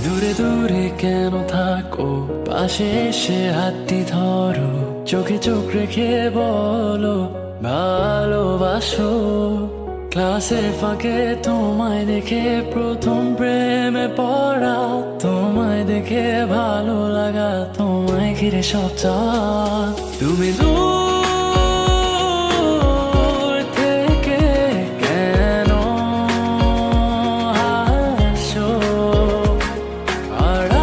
দূরে দূরে কেন থাকো, পাশে এসে হাতটি ধরো, চোখে চোখ রেখে বলো ভালোবাসো। ক্লাসের ফাঁকে তোমায় দেখে প্রথম প্রেমে পড়া, তোমায় দেখে ভালো লাগা, তোমায় ঘিরে সব চাওয়া। তুমি দূর থেকে কেন আসো, আড়াল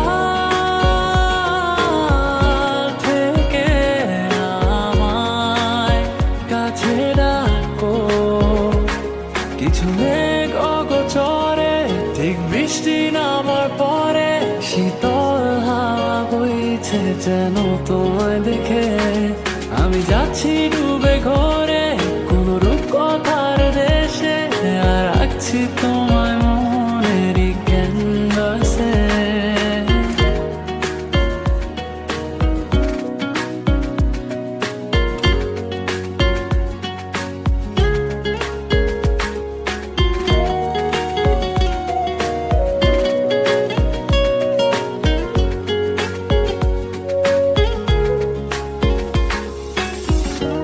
থেকে আমায় কাছে ডাকো। কিছু মেঘ অগোচরে, ঠিক বৃষ্টি নামার পরে, শীতল হাওয়া বইছে যেন তোমায় দেখে। আমি যাচ্ছি ডুবে ঘরে কোন রূপকথার দেশে, আর রাখছি তোমায় মনেরই ক্যানভাসে।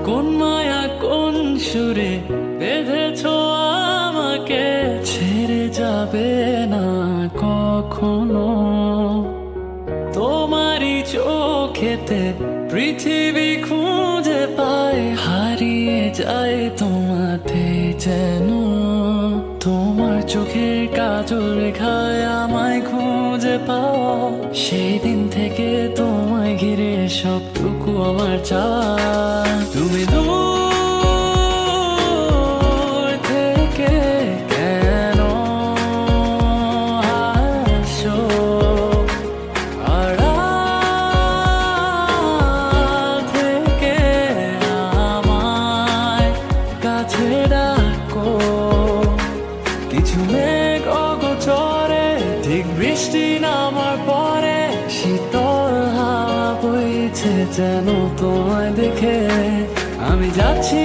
কোন মায়া কোন সুরে বেঁধেছো আমাকে, ছেড়ে যাবে না কখনো। তোমারই চোখেতে পৃথিবী খুঁজে পায়, হারিয়ে যায় তোমাতে যেন। তোমার চোখের কাজল রেখায় আমায় খুঁজে পাওয়া, সেই দিন থেকে তোমায় ঘিরে সবটুকু আমার চাওয়া। তুমি দূর থেকে কেন আসো, আড়াল থেকে আমায় কাছে ডাকো। কিছু মেঘ অগোচরে, ঠিক বৃষ্টি নামার পরে, শীতল হাওয়া বইছে যেন তোমায় দেখে। আমি যাচ্ছি